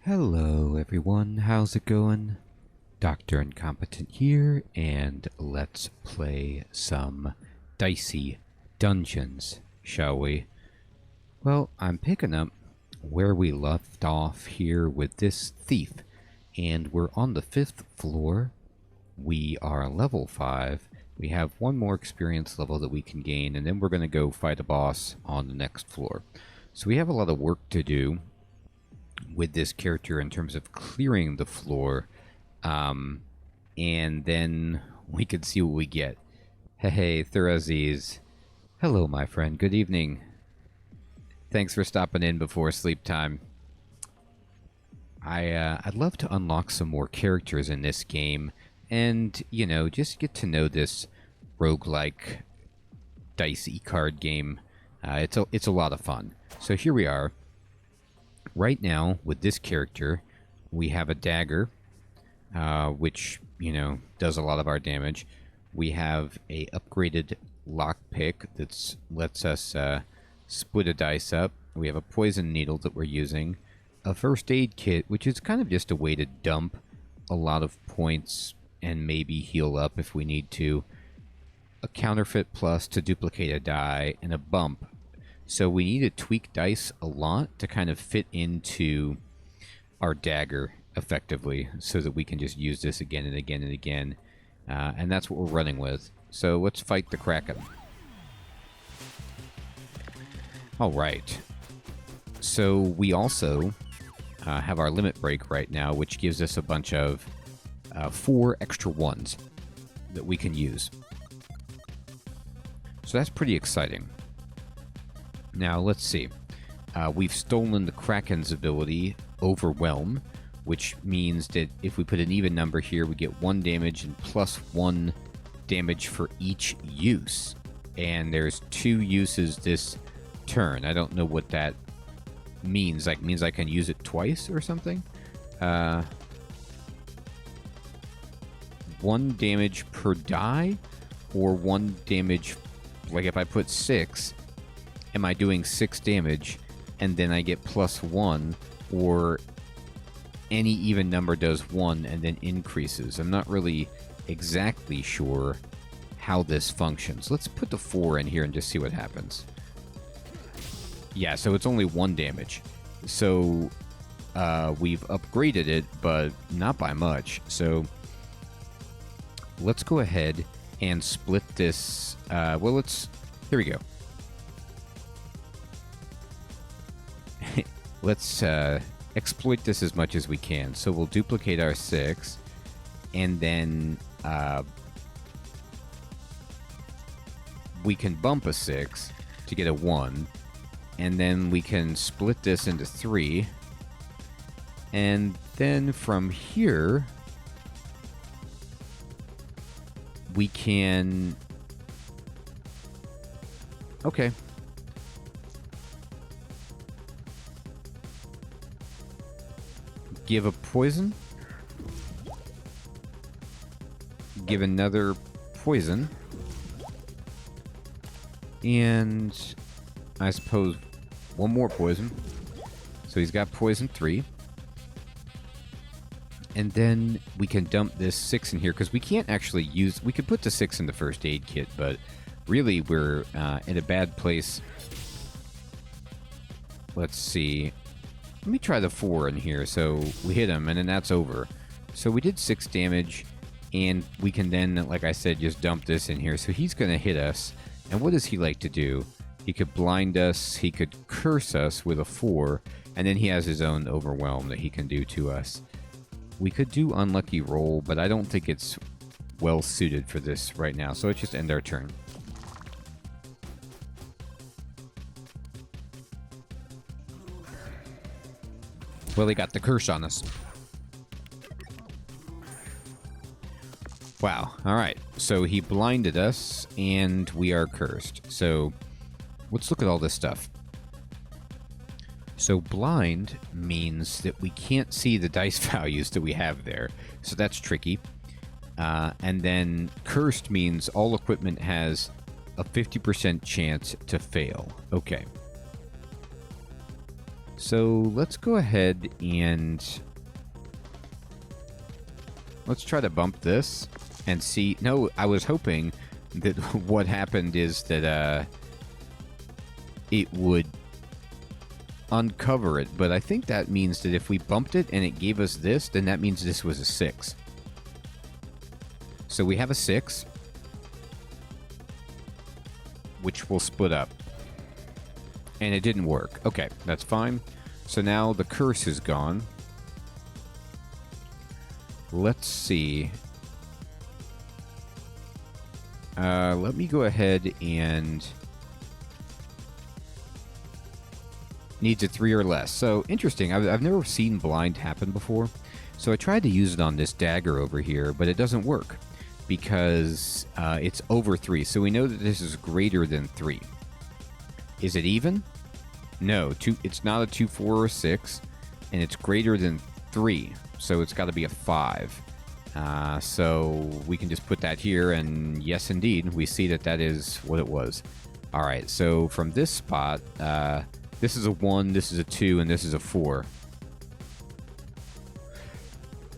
Hello everyone, how's it going? Dr. Incompetent here, and let's play some Dicey Dungeons, shall we? Well, I'm picking up where we left off here with this thief, and we're on the 5th floor. We are level 5. We have one more experience level that we can gain, and then we're going to go fight a boss on the next floor. So we have a lot of work to do with this character in terms of clearing the floor, and then we could see what we get. Hey, Thuraziz. Hello, my friend. Good evening. Thanks for stopping in before sleep time. I'd love to unlock some more characters in this game and, you know, just get to know this roguelike dicey card game. It's a lot of fun. So here we are. Right now, with this character, we have a dagger, which, you know, does a lot of our damage. We have a upgraded lockpick that lets us split a dice up. We have a poison needle that we're using. A first aid kit, which is kind of just a way to dump a lot of points and maybe heal up if we need to. A counterfeit plus to duplicate a die, and a bump. So we need to tweak dice a lot to kind of fit into our dagger effectively so that we can just use this again and again and again. And that's what we're running with. So let's fight the Kraken. Alright. So we also have our limit break right now, which gives us a bunch of 4 extra ones that we can use. So that's pretty exciting. Now, let's see. We've stolen the Kraken's ability, Overwhelm, which means that if we put an even number here, we get 1 damage and plus 1 damage for each use. And there's 2 uses this turn. I don't know what that means. Like, means I can use it twice or something? 1 damage per die? Or 1 damage... Like, if I put 6... Am I doing 6 damage, and then I get plus 1, or any even number does 1 and then increases? I'm not really exactly sure how this functions. Let's put the 4 in here and just see what happens. Yeah, so it's only 1 damage. So we've upgraded it, but not by much. So let's go ahead and split this. Well, here we go. Let's exploit this as much as we can. So we'll duplicate our 6, and then we can bump a 6 to get a 1, and then we can split this into 3, and then from here we can... Okay. Give a poison. Give another poison. And I suppose 1 more poison. So he's got poison 3. And then we can dump this 6 in here, because we can't actually use... We could put the 6 in the first aid kit, but really we're in a bad place. Let's see... Let me try the 4 in here. So we hit him, and then that's over. So we did 6 damage, and we can then, like I said, just dump this in here. So he's going to hit us. And what does he like to do? He could blind us. He could curse us with a 4. And then he has his own Overwhelm that he can do to us. We could do Unlucky Roll, but I don't think it's well suited for this right now. So let's just end our turn. Well, he got the curse on us. Wow. Alright. So he blinded us, and we are cursed. So let's look at all this stuff. So blind means that we can't see the dice values that we have there. So that's tricky. And then cursed means all equipment has a 50% chance to fail. Okay. So let's go ahead and let's try to bump this and see. No, I was hoping that what happened is that it would uncover it, but I think that means that if we bumped it and it gave us this, then that means this was a 6. So we have a 6, which will split up. And it didn't work. Okay, that's fine. So now the curse is gone. Let's see. Let me go ahead and... Needs a 3 or less. So, interesting. I've never seen blind happen before. So I tried to use it on this dagger over here, but it doesn't work. Because it's over 3. So we know that this is greater than 3. Is it even? No, it's not a 2, 4, or 6, and it's greater than 3, so it's got to be a 5. So we can just put that here, and yes, indeed, we see that that is what it was. All right, so from this spot, this is a 1, this is a 2, and this is a 4.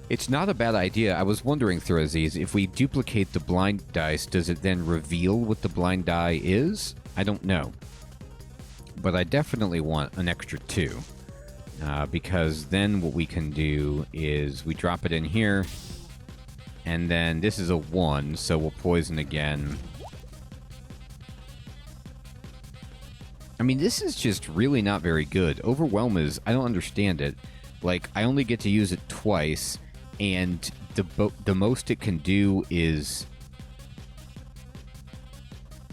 It's not a bad idea. I was wondering, Thraziz, if we duplicate the blind dice, does it then reveal what the blind die is? I don't know. But I definitely want an extra 2. Because then what we can do is we drop it in here. And then this is a 1, so we'll poison again. I mean, this is just really not very good. Overwhelm is... I don't understand it. Like, I only get to use it twice, and the most it can do is...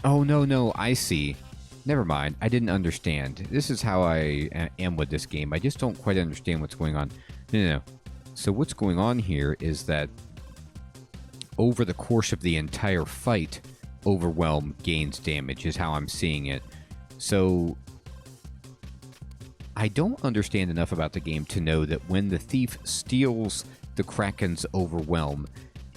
Oh, no, I see. Never mind. I didn't understand. This is how I am with this game. I just don't quite understand what's going on. No. So what's going on here is that over the course of the entire fight, Overwhelm gains damage, is how I'm seeing it. So I don't understand enough about the game to know that when the thief steals the Kraken's Overwhelm,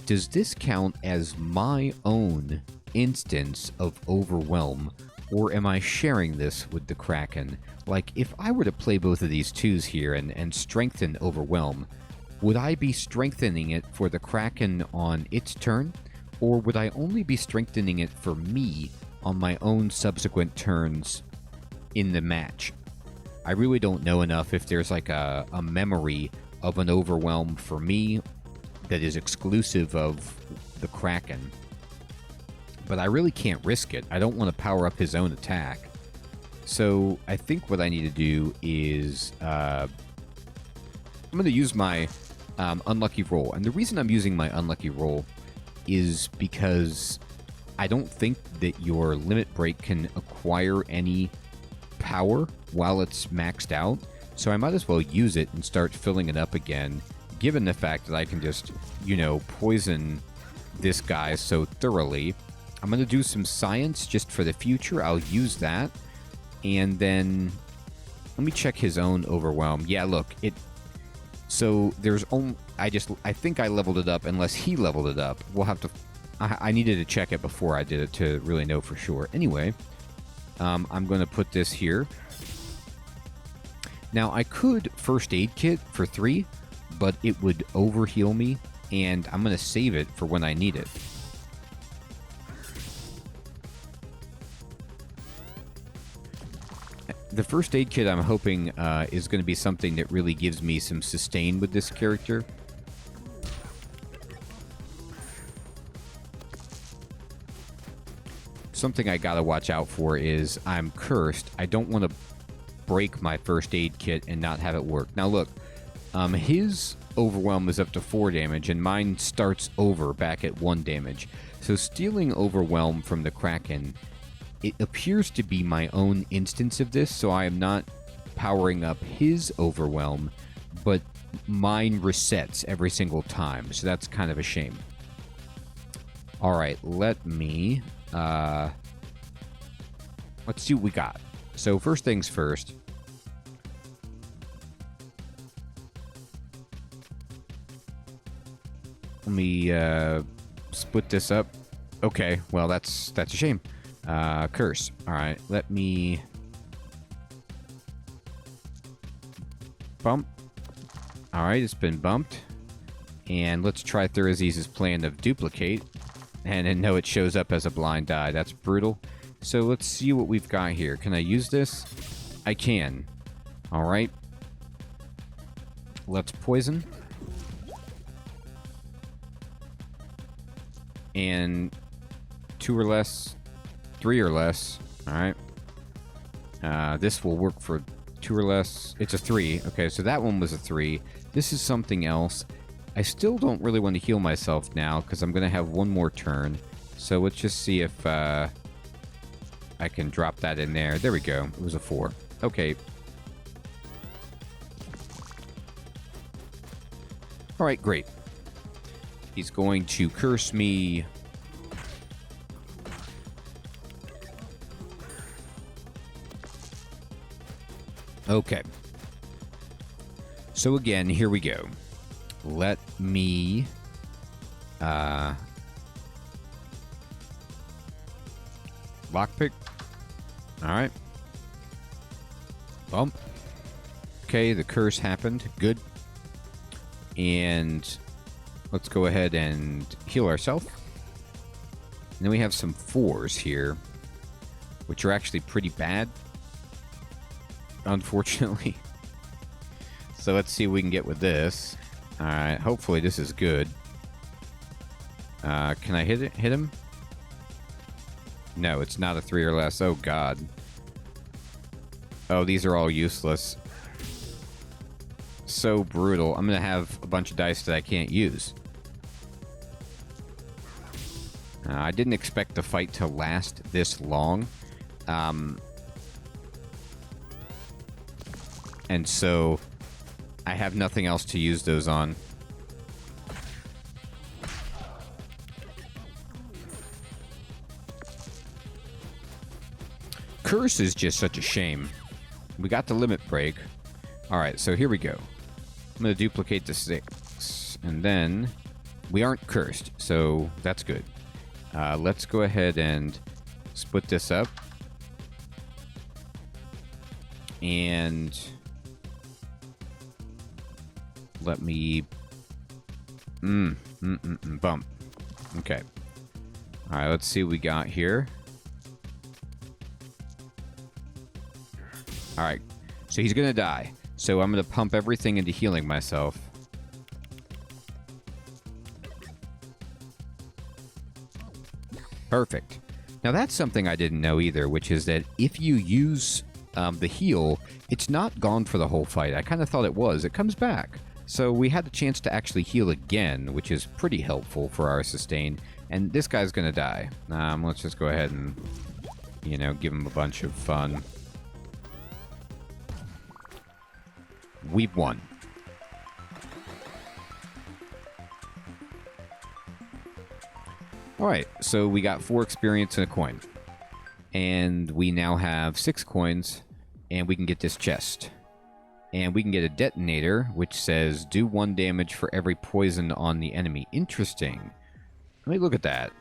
does this count as my own instance of Overwhelm? Or am I sharing this with the Kraken? Like, if I were to play both of these 2s here and strengthen Overwhelm, would I be strengthening it for the Kraken on its turn? Or would I only be strengthening it for me on my own subsequent turns in the match? I really don't know enough if there's like a memory of an Overwhelm for me that is exclusive of the Kraken. But I really can't risk it. I don't want to power up his own attack. So I think what I need to do is... I'm going to use my unlucky roll. And the reason I'm using my unlucky roll is because I don't think that your limit break can acquire any power while it's maxed out. So I might as well use it and start filling it up again, given the fact that I can just, poison this guy so thoroughly. I'm going to do some science just for the future. I'll use that. And then let me check his own Overwhelm. Yeah, look, so there's only... I think I leveled it up unless he leveled it up. We'll have to... I needed to check it before I did it to really know for sure. Anyway, I'm going to put this here. Now, I could first aid kit for 3, but it would overheal me, and I'm going to save it for when I need it. The first aid kit I'm hoping is going to be something that really gives me some sustain with this character. Something I gotta watch out for is I'm cursed. I don't want to break my first aid kit and not have it work. Now look, his Overwhelm is up to 4 damage and mine starts over back at 1 damage. So stealing Overwhelm from the Kraken, it appears to be my own instance of this, so I am not powering up his Overwhelm, but mine resets every single time, so that's kind of a shame. Alright, let me... let's see what we got. So first things first. Let me split this up. Okay, well that's a shame. Curse. Alright, let me... Bump. Alright, it's been bumped. And let's try Thurziz's plan of duplicate. And then no, it shows up as a blind die. That's brutal. So let's see what we've got here. Can I use this? I can. Alright. Let's poison. And 2 or less. 3 or less. Alright. This will work for 2 or less. It's a 3. Okay, so that one was a 3. This is something else. I still don't really want to heal myself now because I'm going to have one more turn. So let's just see if I can drop that in there. There we go. It was a 4. Okay. Alright, great. He's going to curse me. Okay. So again, here we go. Let me lockpick. Alright. Bump. Okay, the curse happened. Good. And let's go ahead and heal ourselves. And then we have some 4s here, which are actually pretty bad, unfortunately. So let's see what we can get with this. Alright, hopefully this is good. Can I hit him? No, it's not a 3 or less. Oh, God. Oh, these are all useless. So brutal. I'm going to have a bunch of dice that I can't use. I didn't expect the fight to last this long. And so I have nothing else to use those on. Curse is just such a shame. We got the limit break. Alright, so here we go. I'm going to duplicate the 6. And then we aren't cursed, so that's good. Let's go ahead and split this up. And let me bump. Okay. Alright, let's see what we got here. Alright, so he's gonna die. So I'm gonna pump everything into healing myself. Perfect. Now that's something I didn't know either, which is that if you use the heal, it's not gone for the whole fight. I kind of thought it was. It comes back. So we had the chance to actually heal again, which is pretty helpful for our sustain. And this guy's gonna die. Let's just go ahead and, you know, give him a bunch of fun. We've won. Alright, so we got 4 experience and a coin. And we now have 6 coins, and we can get this chest. And we can get a detonator, which says, do 1 damage for every poison on the enemy. Interesting. Let me look at that.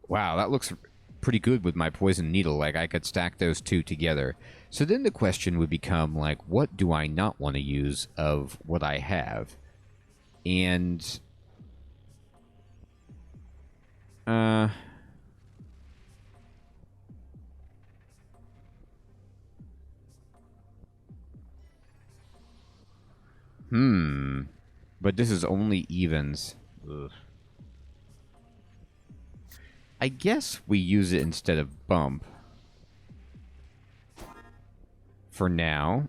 Wow, that looks pretty good with my poison needle. Like, I could stack those 2 together. So then the question would become, like, what do I not want to use of what I have? And but this is only evens. Ugh. I guess we use it instead of bump. For now.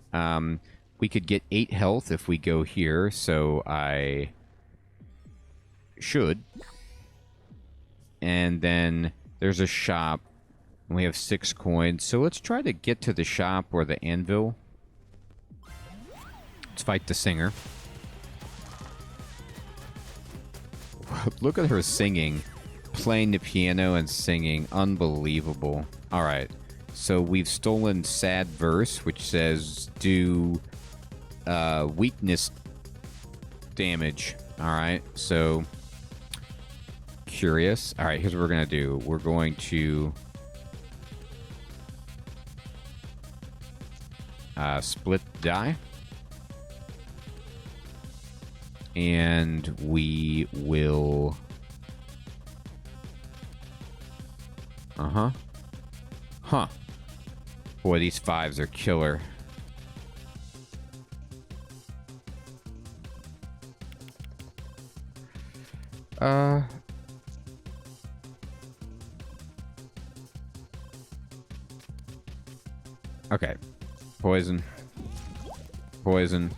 We could get 8 health if we go here, so I should. And then there's a shop, and we have 6 coins. So let's try to get to the shop or the anvil. Let's fight the singer. Look at her singing. Playing the piano and singing. Unbelievable. Alright. So we've stolen sad verse, which says do weakness damage. Alright, so curious. Alright, here's what we're going to do. We're going to split die. And we will... Uh-huh. Huh. Boy, these 5s are killer. Okay. Poison. Poison.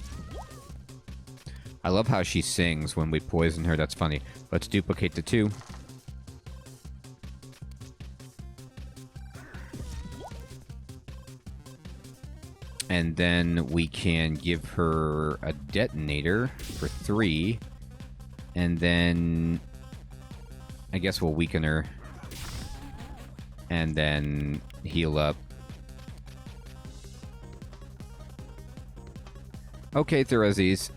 I love how she sings when we poison her. That's funny. Let's duplicate the 2. And then we can give her a detonator for 3. And then I guess we'll weaken her. And then heal up. Okay, Therezes.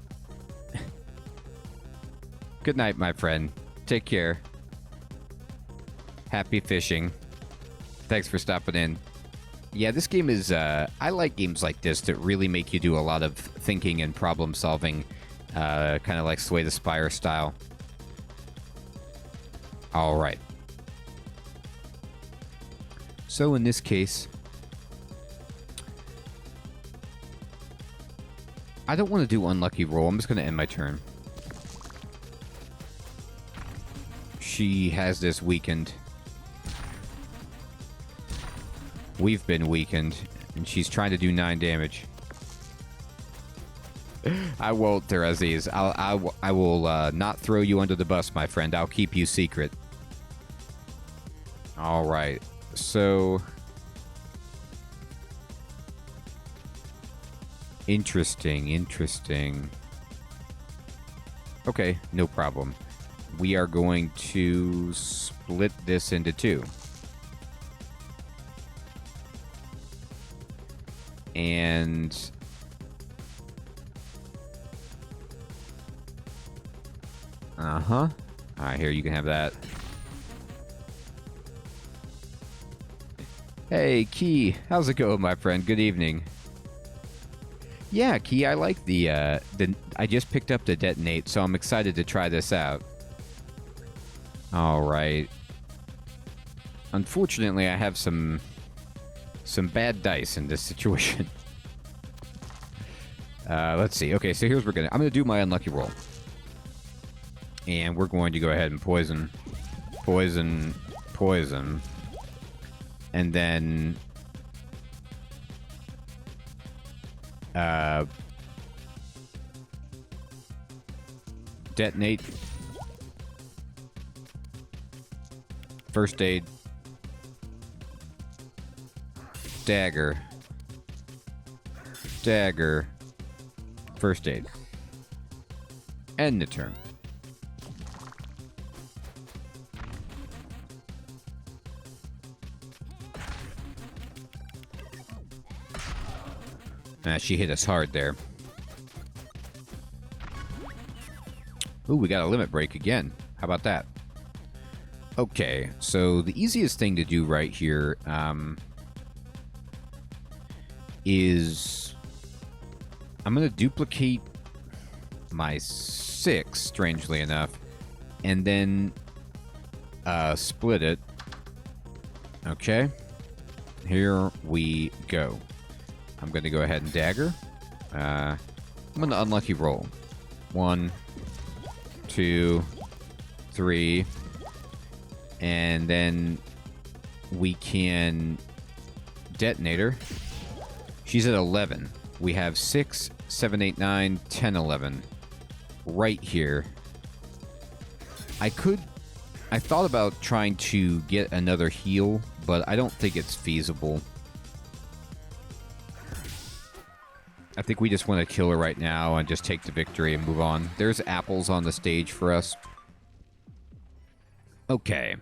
Good night, my friend. Take care. Happy fishing. Thanks for stopping in. Yeah, this game is... I like games like this that really make you do a lot of thinking and problem solving. Kind of like Sway the Spire style. Alright. So in this case... I don't want to do unlucky roll. I'm just going to end my turn. She has this weakened. We've been weakened, and she's trying to do 9 damage. I won't, Therezes. I will not throw you under the bus, my friend. I'll keep you secret. All right. So... Interesting, interesting. Okay, no problem. We are going to split this into 2. And... Uh-huh. Alright, here, you can have that. Hey, Key. How's it going, my friend? Good evening. Yeah, Key, I like the I just picked up the detonate, so I'm excited to try this out. Alright. Unfortunately, I have some bad dice in this situation. Let's see. Okay, so here's what I'm gonna do my unlucky roll. And we're going to go ahead and poison. Poison. Poison. And then... detonate. First aid. Dagger. Dagger. First aid. End the turn. She hit us hard there. Ooh, we got a limit break again. How about that? Okay, so the easiest thing to do right here is... I'm going to duplicate my 6, strangely enough, and then split it. Okay. Here we go. I'm going to go ahead and dagger. I'm going to unlucky roll. 1, 2, 3. And then we can detonator. She's at 11. We have 6, 7, 8, 9, 10, 11. Right here. I thought about trying to get another heal, but I don't think it's feasible. I think we just want to kill her right now and just take the victory and move on. There's apples on the stage for us. Okay.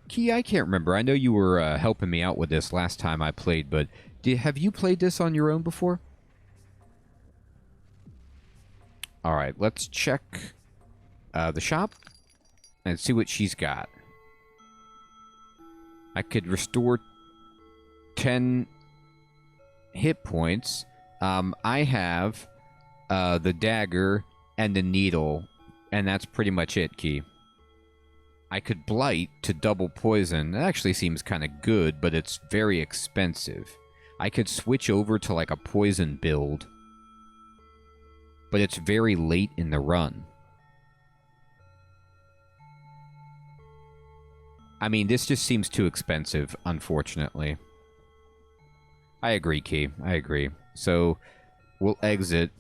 Key, I can't remember. I know you were helping me out with this last time I played, but have you played this on your own before? Alright, let's check the shop and see what she's got. I could restore 10 hit points. I have the dagger and the needle, and that's pretty much it, Key. I could blight to double poison. That actually seems kind of good, but it's very expensive. I could switch over to like a poison build, but it's very late in the run. I mean, this just seems too expensive, unfortunately. I agree, Key. I agree. So, we'll exit,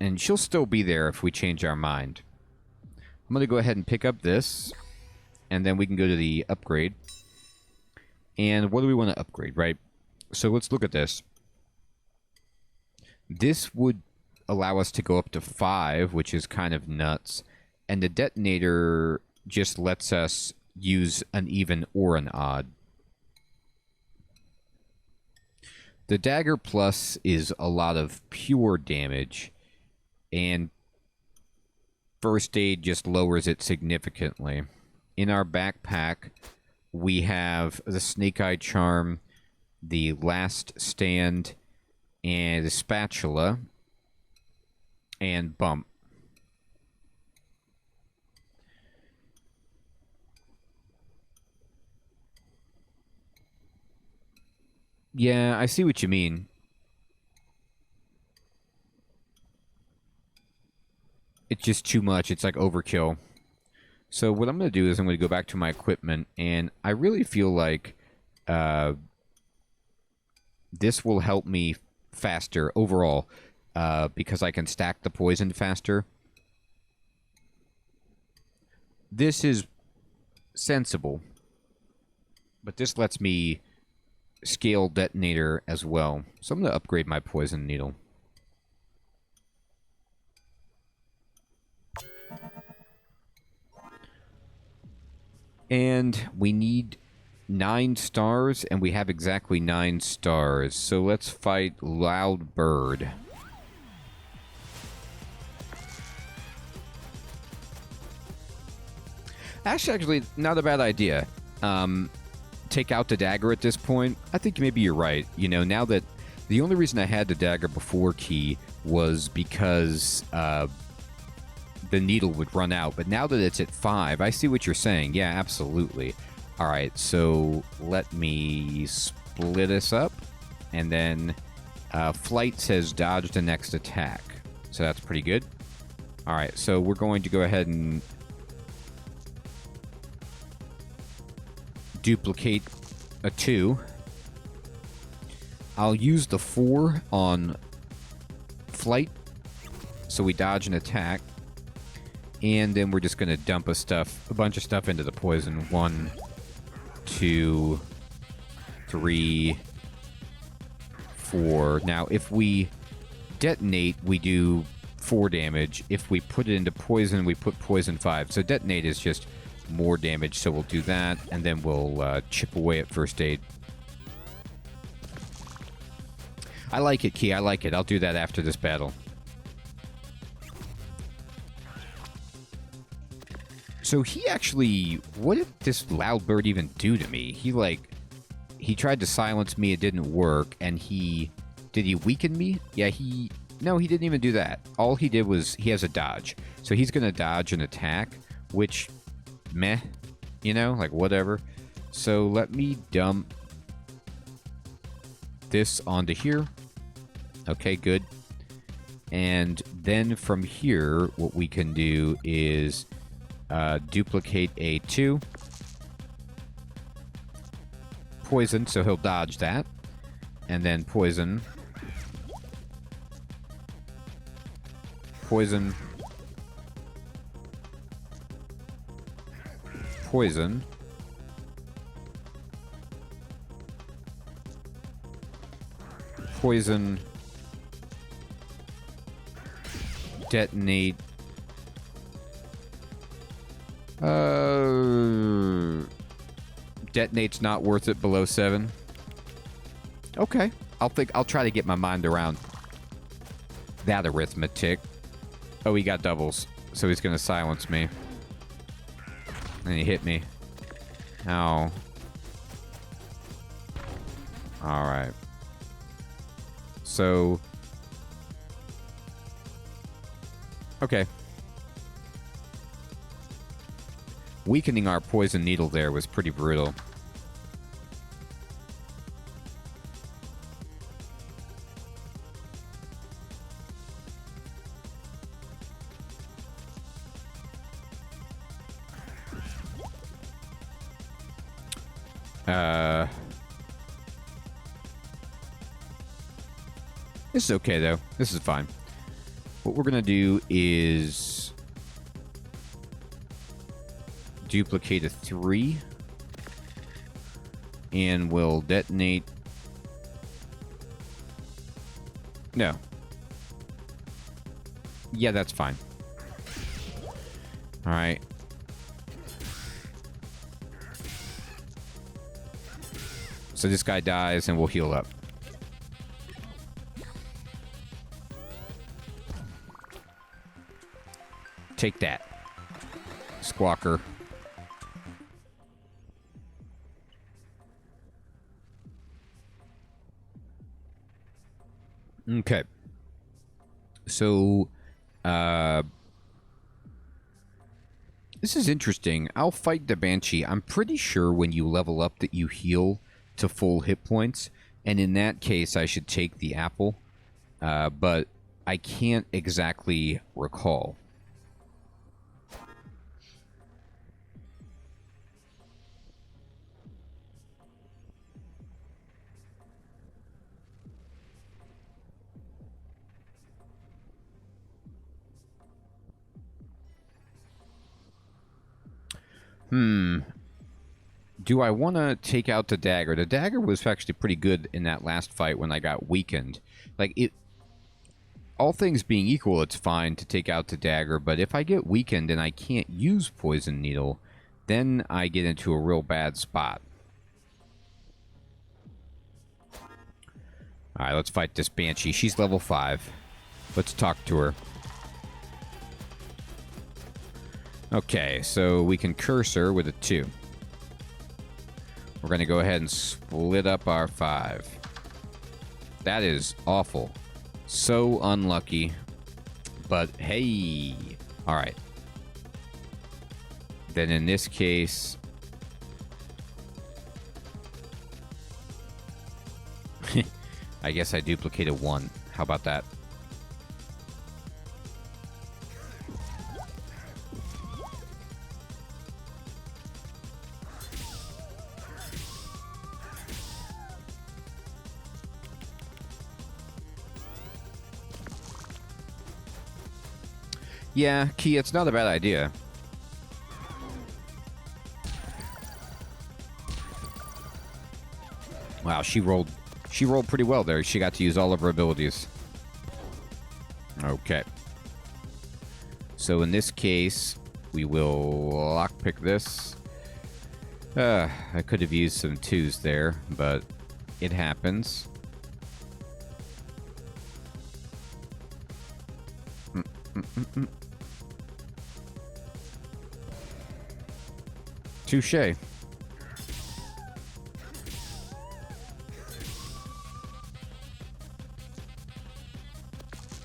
and she'll still be there if we change our mind. I'm going to go ahead and pick up this, and then we can go to the upgrade. And what do we want to upgrade, right? So let's look at this. This would allow us to go up to 5, which is kind of nuts. And the detonator just lets us use an even or an odd. The dagger plus is a lot of pure damage, and first aid just lowers it significantly. In our backpack, we have the Snake Eye Charm, the Last Stand, and the Spatula, and Bump. Yeah, I see what you mean. It's just too much. It's like overkill. So what I'm going to do is I'm going to go back to my equipment, and I really feel like this will help me faster overall because I can stack the poison faster. This is sensible, but this lets me scale detonator as well. So I'm going to upgrade my poison needle. And we need 9 stars, and we have exactly 9 stars. So let's fight Loud Bird. Actually, not a bad idea. Take out the dagger at this point. I think maybe you're right. You know, now that the only reason I had the dagger before Key was because the needle would run out. But now that it's at 5, I see what you're saying. Yeah, absolutely. All right, so let me split us up. And then flight says dodge the next attack. So that's pretty good. All right, so we're going to go ahead and duplicate a 2. I'll use the 4 on flight, so we dodge an attack, and then we're just going to dump a bunch of stuff into the poison. 1, 2, 3, 4. Now, if we detonate, we do 4 damage. If we put it into poison, we put poison 5. So detonate is just more damage, so we'll do that, and then we'll chip away at first aid. I like it, Key. I like it. I'll do that after this battle. So he actually... What did this Loud Bird even do to me? He tried to silence me. It didn't work, and he... Did he weaken me? Yeah, No, he didn't even do that. All he did was... He has a dodge. So he's going to dodge an attack, which... Meh, you know, like whatever. So let me dump this onto here. Okay, good. And then from here, what we can do is duplicate a 2. Poison, so he'll dodge that. And then poison. Poison. Poison. Poison. Detonate. Detonate's not worth it below 7. Okay. I'll try to get my mind around that arithmetic. Oh, he got doubles, so he's gonna silence me. And he hit me. Ow. Alright. So... Okay. Weakening our poison needle there was pretty brutal. This is okay, though. This is fine. What we're going to do is duplicate a 3. And we'll detonate... No. Yeah, that's fine. Alright. So this guy dies, and we'll heal up. Take that, Squawker. Okay. So, this is interesting. I'll fight the Banshee. I'm pretty sure when you level up that you heal to full hit points, and in that case, I should take the apple, but I can't exactly recall. Do I want to take out the dagger? The dagger was actually pretty good in that last fight when I got weakened. Like, it... all things being equal, it's fine to take out the dagger, but if I get weakened and I can't use Poison Needle, then I get into a real bad spot. Alright, let's fight this Banshee. She's level 5. Let's talk to her. Okay, so we can curse her with a 2. We're going to go ahead and split up our 5. That is awful. So unlucky. But hey. Alright. Then in this case... I guess I duplicated 1. How about that? Yeah, Key, it's not a bad idea. Wow, she rolled pretty well there. She got to use all of her abilities. Okay. So in this case, we will lockpick this. I could have used some 2s there, but it happens. Touché.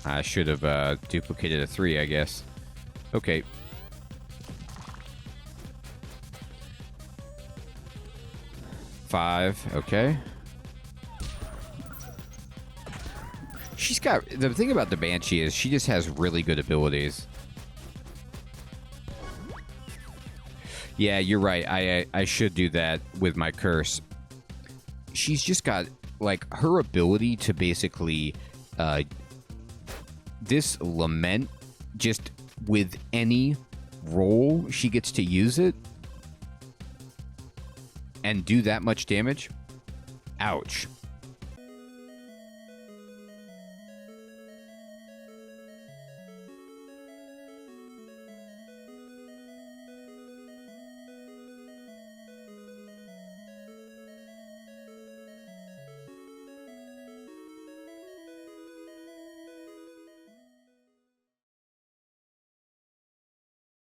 I should have duplicated a 3, I guess. Okay. Five. Okay. She's got... the thing about the Banshee is she just has really good abilities. Yeah, you're right. I should do that with my curse. She's just got, like, her ability to basically... this lament, just with any roll, she gets to use it and do that much damage. Ouch.